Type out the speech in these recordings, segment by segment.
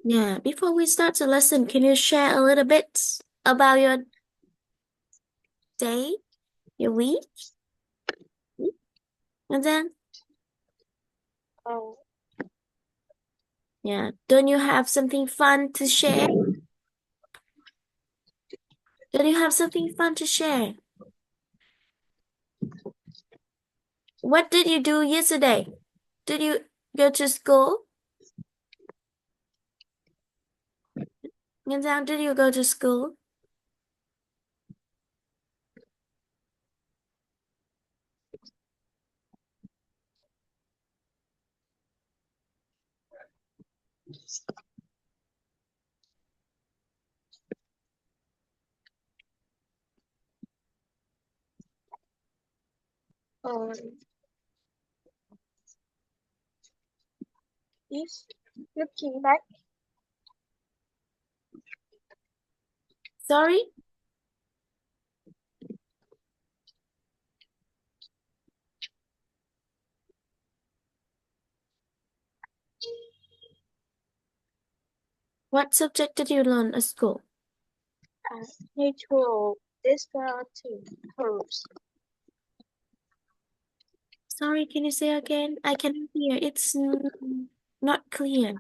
Yeah, before we start the lesson, can you share a little bit about your day, your week? And then, Oh, yeah, don't you have something fun to share? Don't you have something fun to share? What did you do yesterday? Did you go to school? And then, did you go to school? um, is looking back. Sorry? What subject did you learn at school? Natural descriptive verbs. Sorry, can you say again? I cannot hear. It's not clear.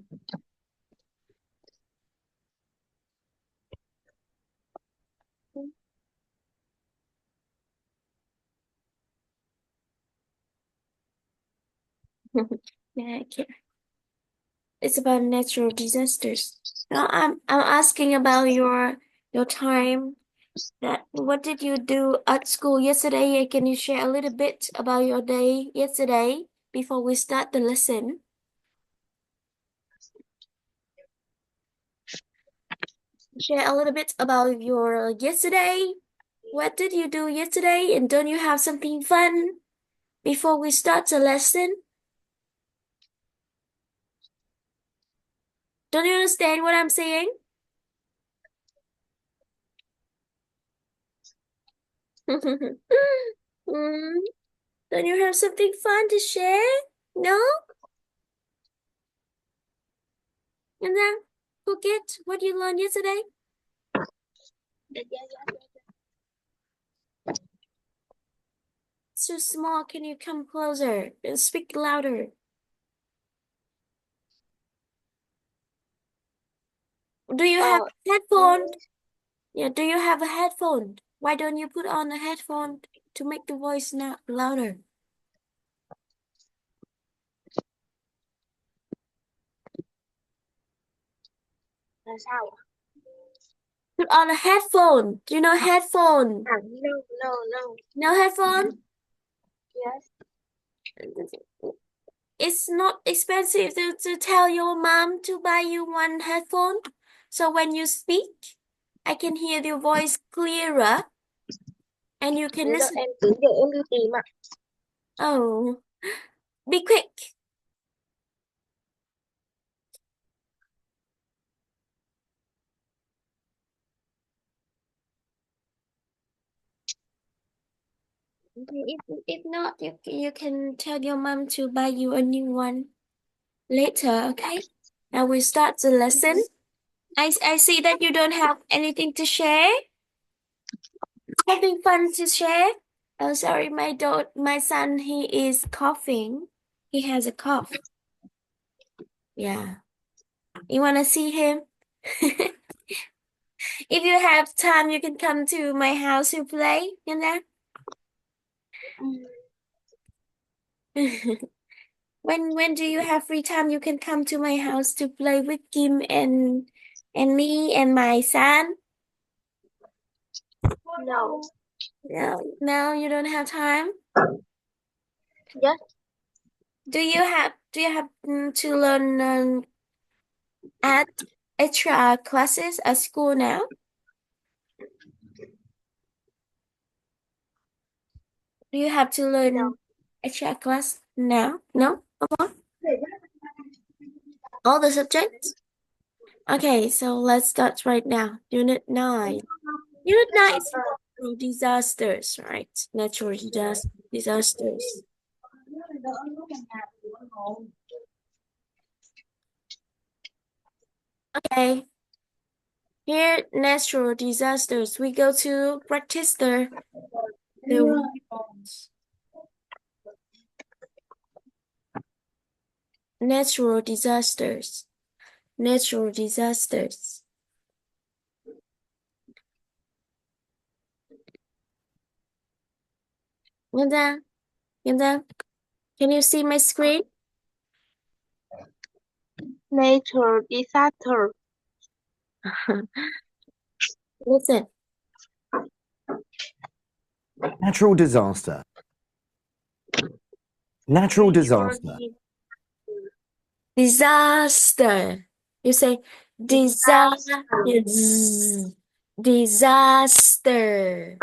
Yeah, I can. It's about natural disasters. Now I'm asking about your time. That what did you do at school yesterday? Can you share a little bit about your day yesterday before we start the lesson? Share a little bit about your yesterday. What did you do yesterday? And don't you have something fun before we start the lesson? Don't you understand what I'm saying? Mm, don't you have something fun to share? No? And then forget what you learned yesterday? Yeah, yeah, It's too small. Can you come closer and speak louder? Do you yeah. have a headphone? Yeah, do you have a headphone? Why don't you put on a headphone to make the voice now louder? Là sao ạ? Put on a headphone. Do you know headphone? No, no, no. No headphone? Yes. It's not expensive to tell your mom to buy you one headphone. So when you speak, I can hear your voice clearer and you can Để đó listen. em tưởng giờ em đi tìm ạ. Oh, be quick. If not, you can tell your mom to buy you a new one later, okay? Now we start the lesson. I see that you don't have anything to share. Something fun to share. Oh, sorry, my son, he is coughing. He has a cough. Yeah. You wanna see him? If you have time, you can come to my house to play, you know? When do you have free time? You can come to my house to play with Kim and me and my son. No. No, you don't have time. Yes. Do you have to learn at extra classes at school now? Do you have to No. learn extra class now? No? All the subjects? Okay, so let's start right now. Unit 9. Unit 9 is natural disasters, right? Natural disasters. Okay. Here, natural disasters. We go to practice the words. Natural disasters. Natural disasters. Ngân Giang, can you see my screen? Natural disaster. Listen. Natural disaster. Natural Natural disaster. Disaster. You say disaster. disaster.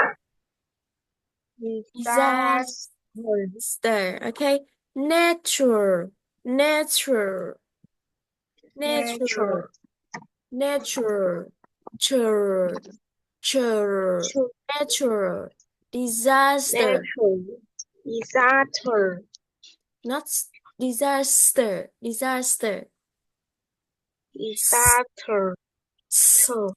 Disaster. Disaster. Okay. Natural. Natural. Natural. Natural. Natural. Natural. Natural. Natural. Disaster. Natural. Disaster. Not disaster. Disaster. Disaster. Ster.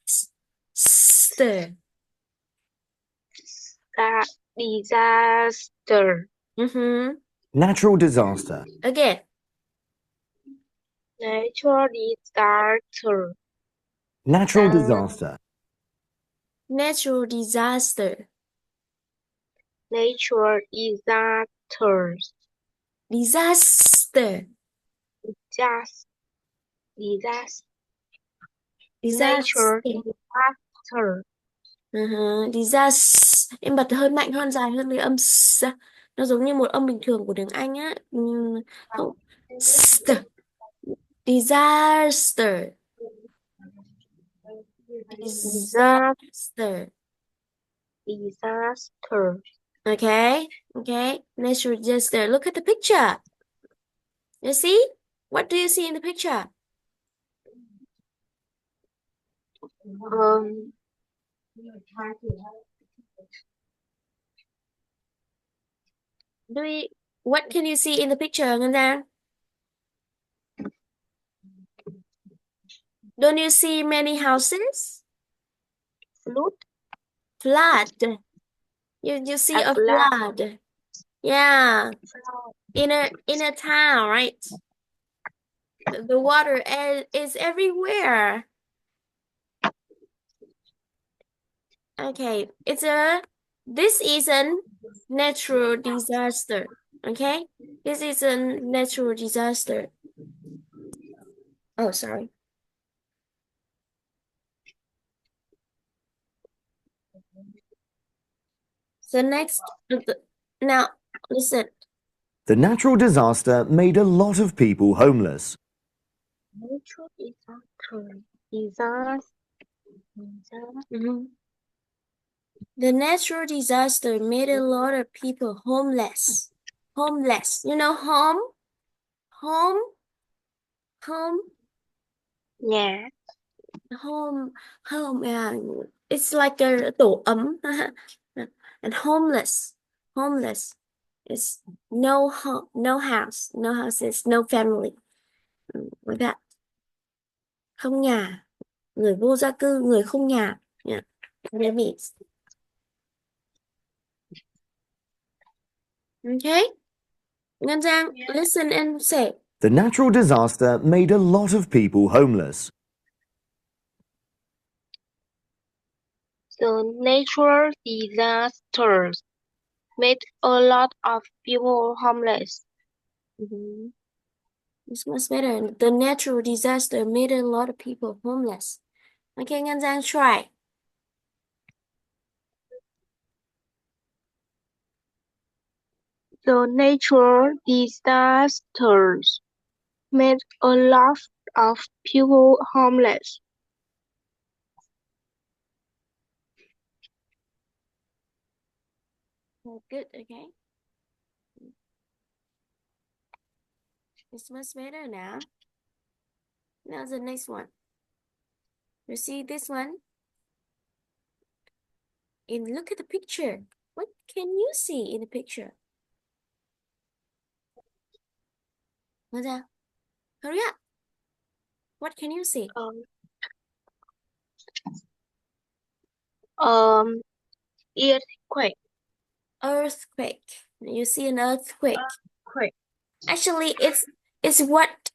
Disaster. Mm-hmm. Natural disaster. Again. Natural disaster. Natural disaster. Natural disaster. Natural disasters. Disaster. Just disaster. Disaster. Natural disaster. Disaster. Em bật hơi mạnh hơn, dài hơn cái âm s. Nó giống như một âm bình thường của tiếng Anh á. Không. St. Disaster. Disaster. Disaster. Okay. Okay. Natural disaster. Look at the picture. You see? What do you see in the picture? Um, What can you see in the picture, Ngân Giang? Don't you see many houses? flood. Flood. You see A a flood. flood. Yeah. In a town, right? The water is everywhere. Okay, this is a natural disaster. Okay, this is a natural disaster. Oh, sorry. So next, now listen. The natural disaster made a lot of people homeless. Natural disaster. Disaster. Mhm. The natural disaster made a lot of people homeless. Homeless. You know, home, home, Nhà. home. Yeah, it's like a tổ ấm. And homeless is no home, no house, no houses, no family. Like that. Không nhà, người vô gia cư, người không nhà. Yeah, that means. Okay, Ngân Giang, listen and say. The natural disaster made a lot of people homeless. The natural disasters made a lot of people homeless. Mhm. It's much better. The natural disaster made a lot of people homeless. Okay, Ngân Giang, try. The natural disasters made a lot of people homeless. Good, okay. It's much better now. Now the next one. You see this one? And look at the picture. What can you see in the picture? Ngân Giang, hurry up. What can you see? Earthquake. Earthquake. You see an earthquake. Quake. Actually, it's what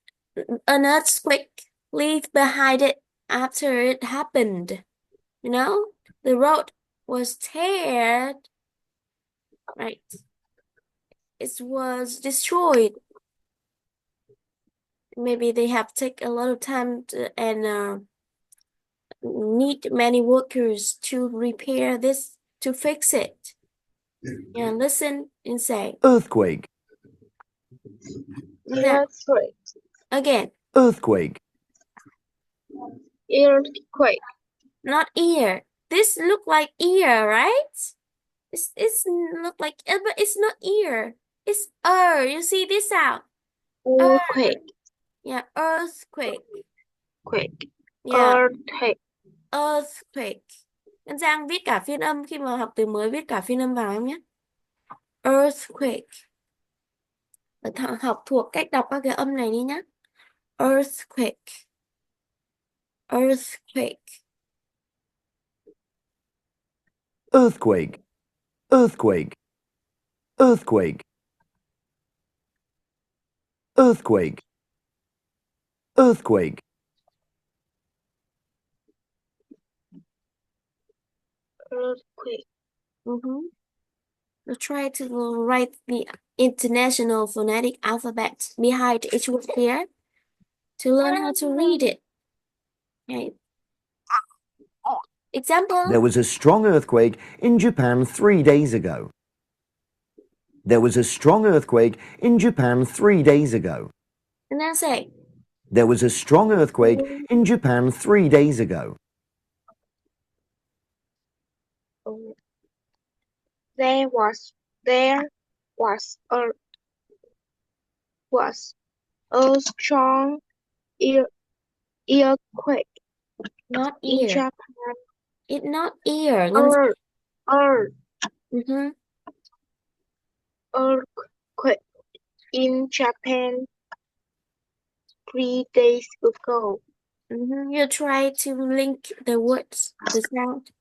an earthquake leave behind it after it happened. You know, the road was teared, right? It was destroyed. Maybe they have take a lot of time and need many workers to repair this, to fix it. Yeah, listen and say Earthquake. that Earthquake. again. Earthquake. Earthquake. Not ear. This look like ear, right? It's look like, but it's not ear. It's You see this sound? Earthquake. Yeah, earthquake. Quake. Yeah, Earthquake. earthquake. Anh Giang viết cả phiên âm, khi mà học từ mới viết cả phiên âm vào em nhé. Earthquake. Học thuộc cách đọc các cái âm này đi nhé. Earthquake. Earthquake. Earthquake. Earthquake. Earthquake. Earthquake. Earthquake. Earthquake. We'll try to write the international phonetic alphabet behind each word here to learn how to read it. Okay. Example. There was a strong earthquake in Japan 3 days ago. There was a strong earthquake in Japan 3 days ago. And now say. There was a strong earthquake in Japan 3 days ago. There was a strong earthquake Not in ear. Japan. It not ear. Earthquake in Japan 3 days ago. You try to link the words, the sound.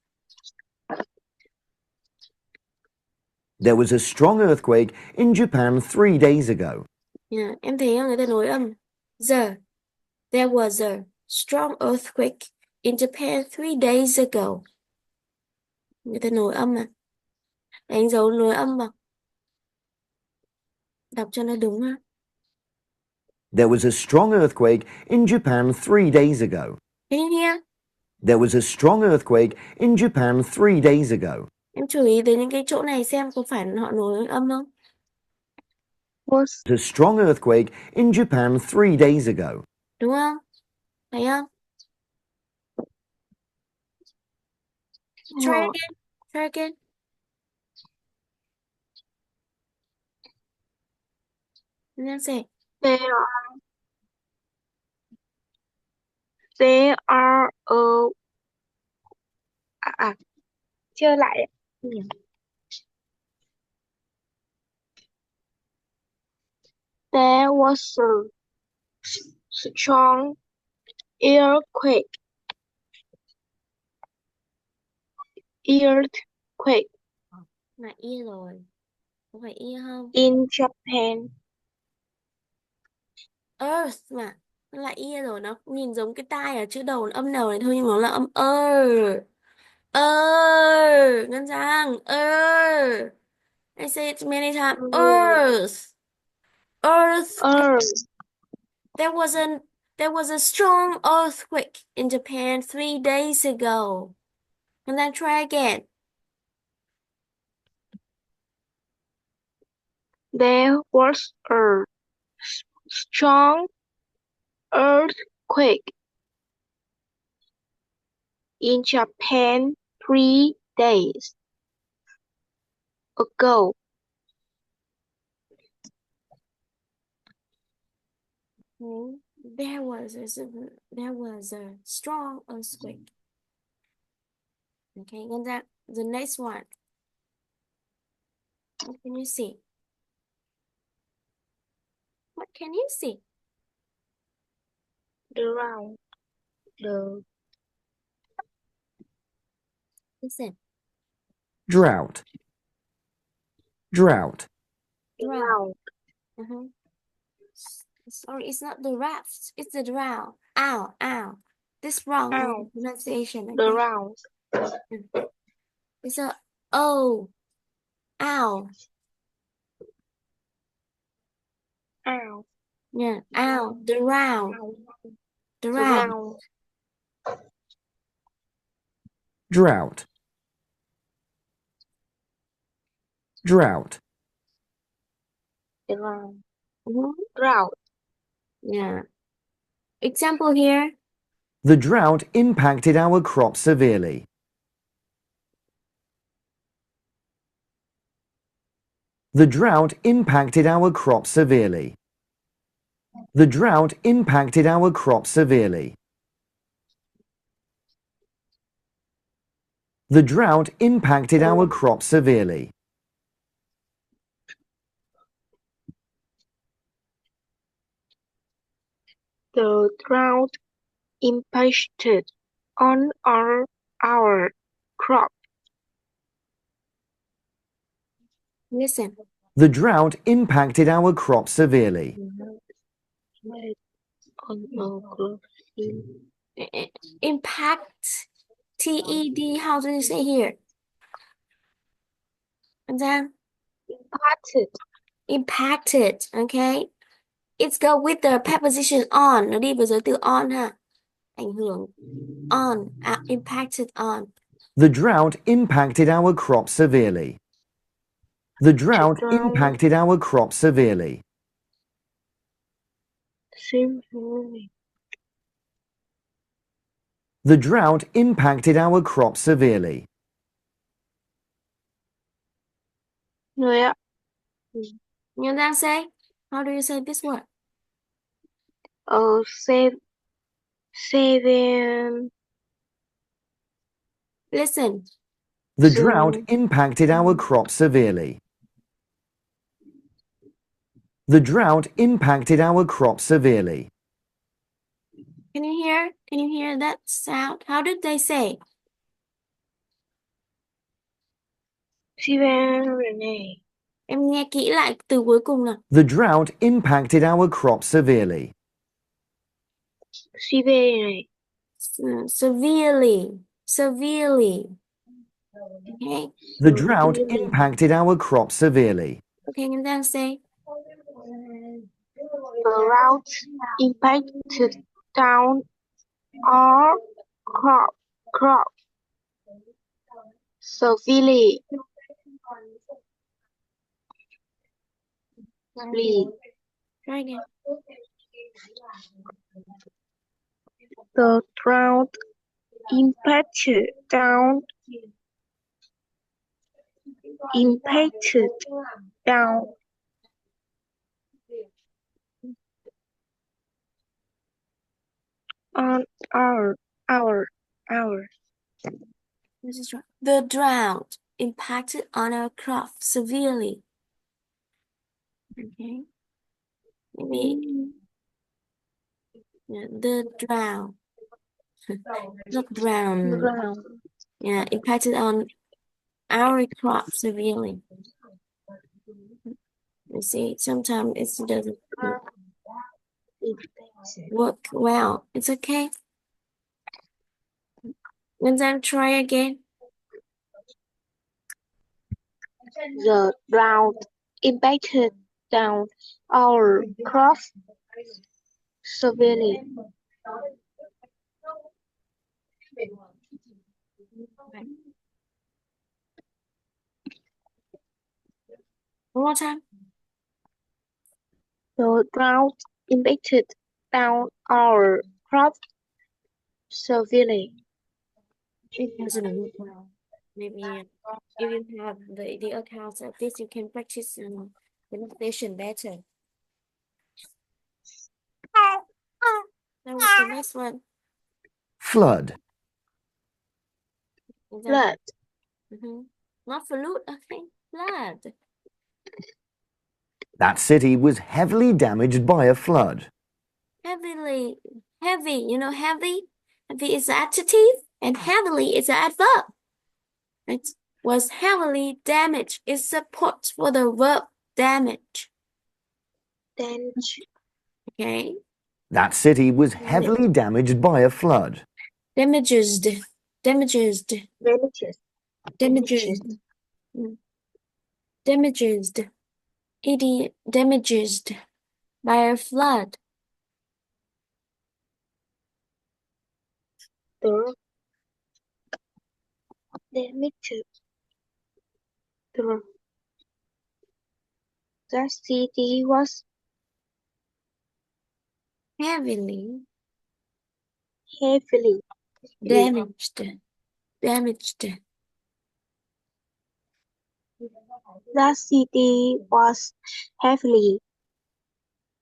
There was a strong earthquake in Japan 3 days ago. Yeah, em thấy người ta nối âm. The. There was a strong earthquake in Japan 3 days ago. Người ta nối âm mà. Đánh dấu nối âm vào. Đọc cho nó đúng ha. There was a strong earthquake in Japan 3 days ago. Can you hear? There was a strong earthquake in Japan 3 days ago. Em chú ý đến những cái chỗ này xem có phải họ nối âm không? Was A strong earthquake in Japan 3 days ago. Đúng không? Thấy không? Try again. Try again. And then say. there are chưa lại. There was a strong earthquake Là ear rồi. Có phải ear không? in Japan. Earth mà. Nó là ear rồi. Nó nhìn giống cái tai ở chữ đầu âm đầu này thôi, nhưng mà nó là âm er. Ngân Giang. I say it many times. Earth. Earth. There was a strong earthquake in Japan 3 days ago. And then try again. There was a strong earthquake in Japan 3 days ago. There was a strong earthquake. Okay, and that the next one. What can you see? What can you see? The round. The Listen. drought, drought, Drought. Sorry, it's not the rafts. It's the drought. Ow, ow. This wrong Ow. pronunciation. Okay. Drought. It's a O. Ow. Ow. Yeah. Ow. Drought. Drought. Drought. drought, drought. Drought. Mhm. Drought. Yeah. Example here. The drought impacted our crop severely. The drought impacted our crop severely. The drought impacted our crop severely. The drought impacted our crop severely. The drought impacted on our crop. Listen. The drought impacted our crop severely. On our crop. Impact. TED. How do you say here? And then impacted. Okay. It's go with the preposition on. Nó đi với giới từ on ha. Ảnh hưởng. On. Impacted on. The drought impacted our crop severely. The drought impacted our crop severely. The drought impacted our crop severely. Người ạ. You đang say? How do you say this word? Seven. Listen. The drought impacted our crop severely. The drought impacted our crop severely. Can you hear? Can you hear that sound? How did they say? Seven. Em nghe kỹ lại từ cuối cùng nào. The drought impacted our crop severely. Severely. Severely. Severely. Okay. The drought impacted our crop severely. Okay, and then say. The drought impacted down our crop severely. Try again. The drought impacted down on our. This is right. The drought impacted on our crop severely. Okay. Maybe yeah, the drought. Not drown. Yeah, impacted on our crop severely. You see, sometimes it doesn't work well. It's okay. And then try again. The drought impacted down our crop severely. One more time. The drought impacted down our crop severely. It doesn't work well. Maybe if you have the accounts of this, you can practice the pronunciation better. Now what's the next one? Flood. Flood. Not flute, okay. Flood. That city was heavily damaged by a flood. Heavily. Heavy. You know heavy? Heavy is an adjective and heavily is an adverb. It was heavily damaged. It's support for the verb damage. Damage. Okay. That city was heavily damaged by a flood. Damaged. Damaged. Damages. Damaged. Damaged. It damaged by a flood. The damages. The city was Heavily heavily damaged. Damaged. The city was heavily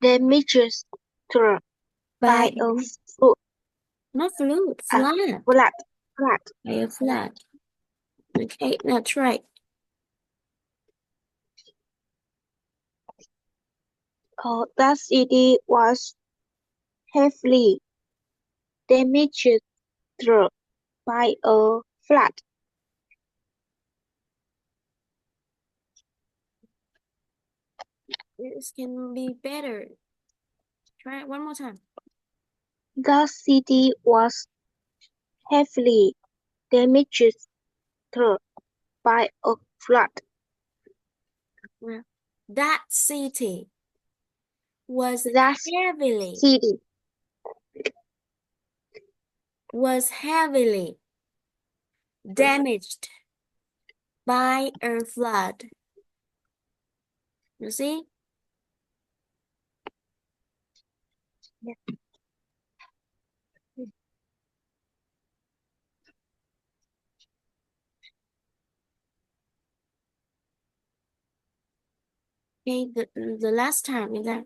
damaged by a flood. Not flood. Flood. Flood. By a flood. Okay, that's right. The city was heavily damaged by a flood. This can be better. Try it one more time. The city was heavily damaged by a flood. Well, that city was The heavily city damaged by a flood. You see? Okay, the last time is that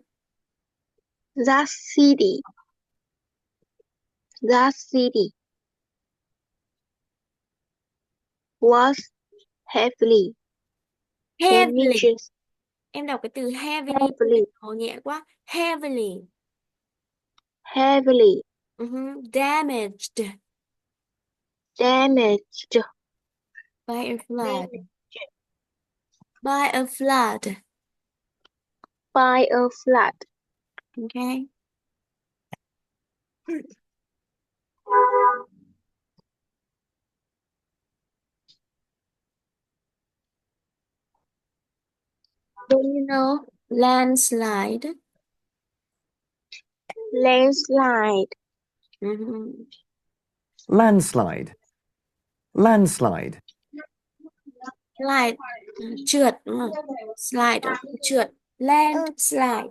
the city was heavily heavily. damaged. Em đọc cái từ heavily Heavily. nhẹ quá. Heavily. Damaged Damaged by a flood. By a flood. by a flood. Okay. Do you know landslide? Landslide. Landslide. Landslide. Slide. Trượt đúng không? Slide trượt. Landslide.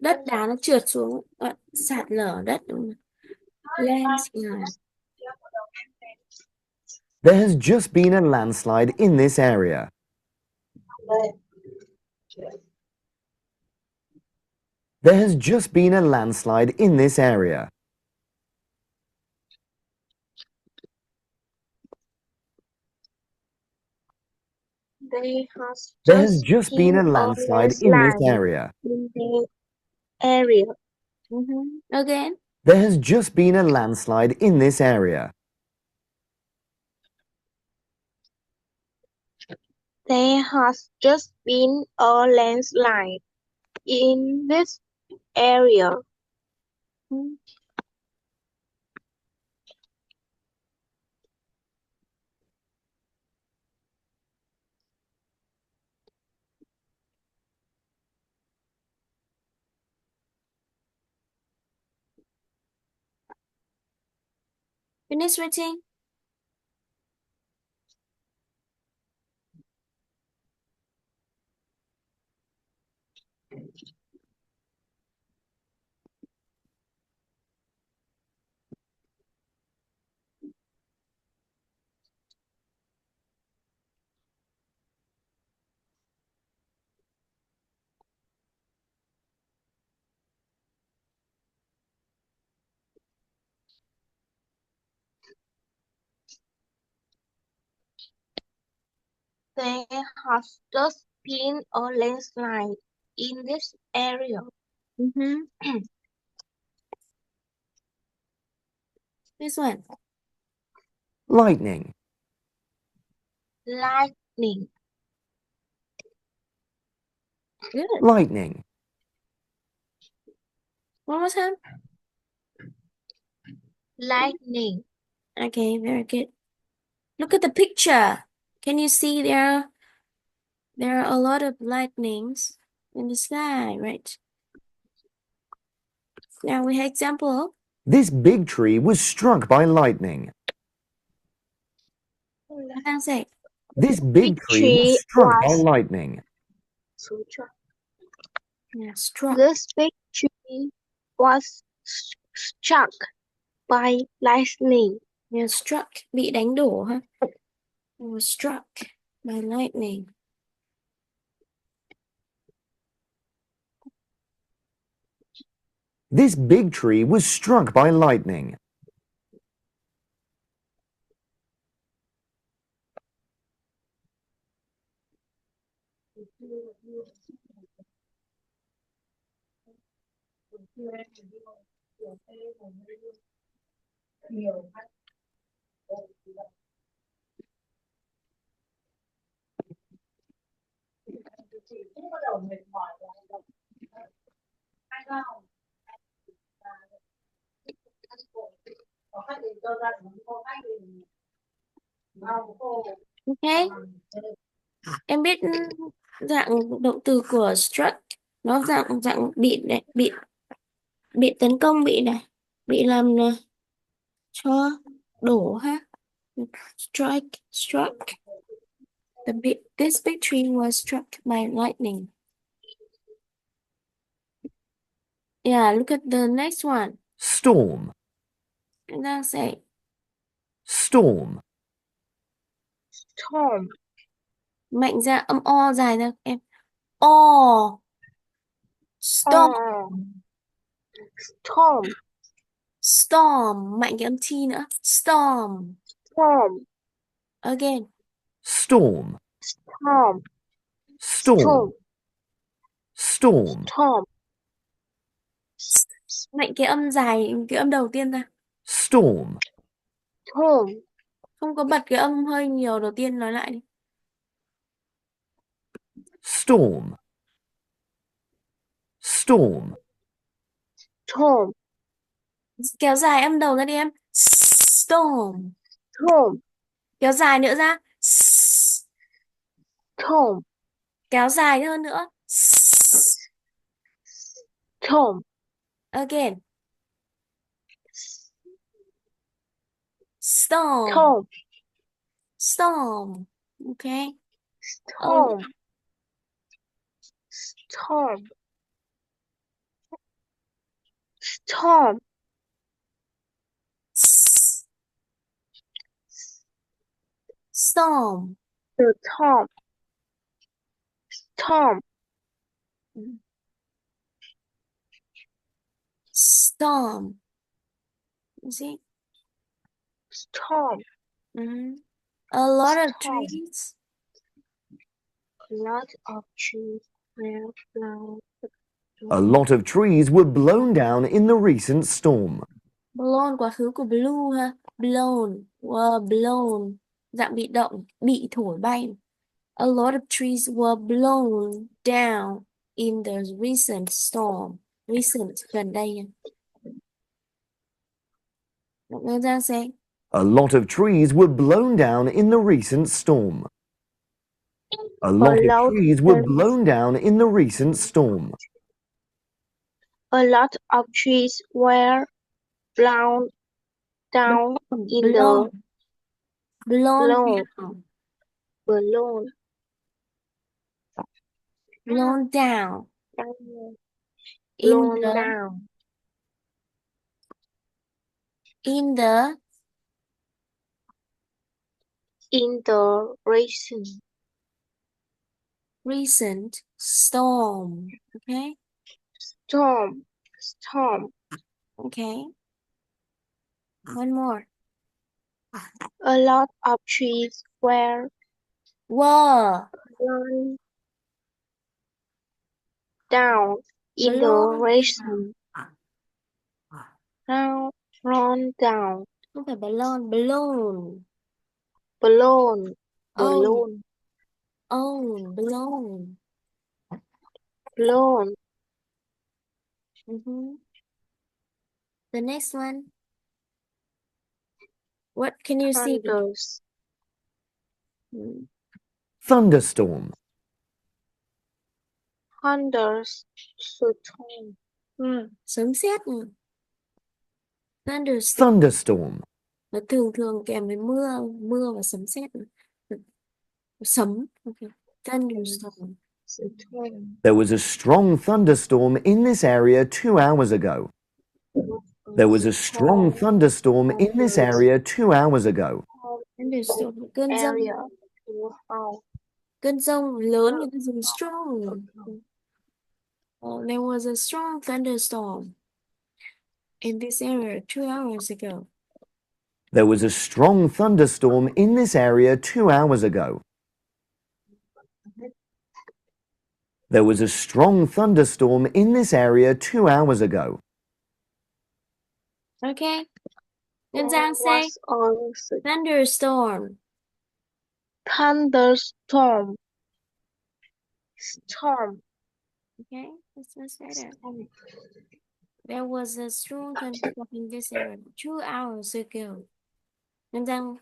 Đất đá nó trượt xuống. Sạt lở đất đúng không? Landslide. There has just been a landslide in this area. There has just been a landslide in this area. There has just been a been landslide in this area. in the area. Again. There has just been a landslide in this area. There has just been a landslide in this area. Finish writing. There has just been a landslide in this area. This one. Lightning. Lightning. Good. lightning, One more time. Lightning. Okay, very good. Look at the picture. Can you see there are a lot of lightnings in the sky, right? Now we have example. this big tree was struck by lightning. Đang say This big tree was Tree struck by was lightning. yeah, struck. This big tree was struck by lightning. Yeah, struck bị đánh đổ ha. It was struck by lightning. This big tree was struck by lightning. Okay. Em biết dạng động từ của struck nó dạng bị này, bị tấn công bị làm cho đổ ha. Struck. This big tree was struck by lightning. Yeah, look at the next one. Storm, Em đang say storm, Storm. mạnh ra âm o dài ra em. O. Storm. Storm. Storm. Mạnh cái âm T nữa. Storm. Storm. Again. storm, Storm. storm, storm, Storm. Mạnh cái âm dài, cái âm đầu tiên ra. storm, Storm. Không có bật cái âm hơi nhiều đầu tiên, nói lại đi. storm, storm, Storm. Kéo dài âm đầu ra đi em. Storm. Storm. Kéo dài nữa ra. Storm. Kéo dài hơn nữa. Storm. Again. Storm. Storm. Storm. Okay. Storm. Storm. Storm. Storm. The storm. Storm. Storm. You see? Storm. A lot of Storm. trees. A lot of trees were blown. A lot of trees were blown down in the recent storm. Blown quá khứ của blue ha. Blown. Were blown. Dạng bị động, bị thổi bay. A lot of trees were blown down in the recent storm. Recent gần đây. Nghe Giang say. A lot of trees were blown down in the recent storm. A lot of trees were blown down in the recent storm. A lot of trees were blown down in the Blown blown down. balloon. Blown down. In Blown the down in the in the recent storm. Okay. storm. Okay. One more. A lot of trees were Were blown down in the blown recent blown down không phải balloon, balloon. balloon. Own, Balloon. blown. Blown. The next one. What can you see? Thunders. Thunderstorm. Thunderstorm. Sấm sét. Thunderstorm. Thunderstorm. Nó thường kèm với mưa và sấm sét. Sấm. Okay. Thunderstorm. There was a strong thunderstorm in this area 2 hours ago. There was a strong thunderstorm in this area 2 hours ago. Thunderstorm. Cơn dông. Area. Cơn dông lớn người ta dùng strong. There was a strong thunderstorm in this area 2 hours ago. There was a strong thunderstorm in this area 2 hours ago. There was a strong thunderstorm in this area 2 hours ago. Okay. Ngân Giang say thunderstorm. Thunderstorm. Storm. Okay, that's much better. There was a strong thunderstorm in this area 2 hours ago. And then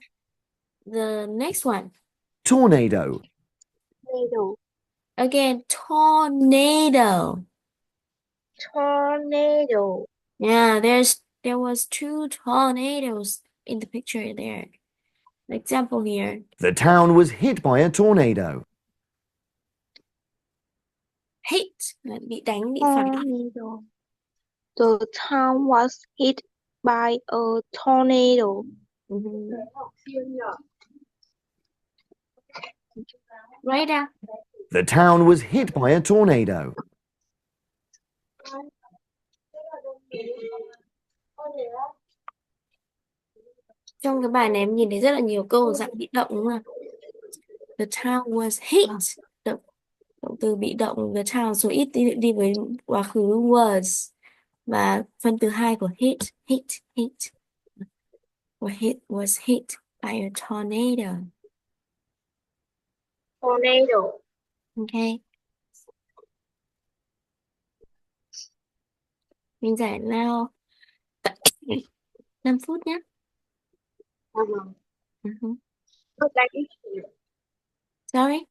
the next one. Tornado. Tornado. Again, tornado. Tornado. Yeah, there was 2 tornadoes in the picture there. Example here. The town was hit by a tornado. Hit là bị đánh, bị phá. Tornado. The town was hit by a tornado. Right now. The town was hit by a tornado. Trong cái bài này em nhìn thấy rất là nhiều câu dạng bị động đúng không? The town was hit. Động từ bị động the town số ít đi với quá khứ was và phần từ hai của hit. Was hit by a tornado. Tornado. Okay. Mình giải lao 5 phút nhé. Sorry?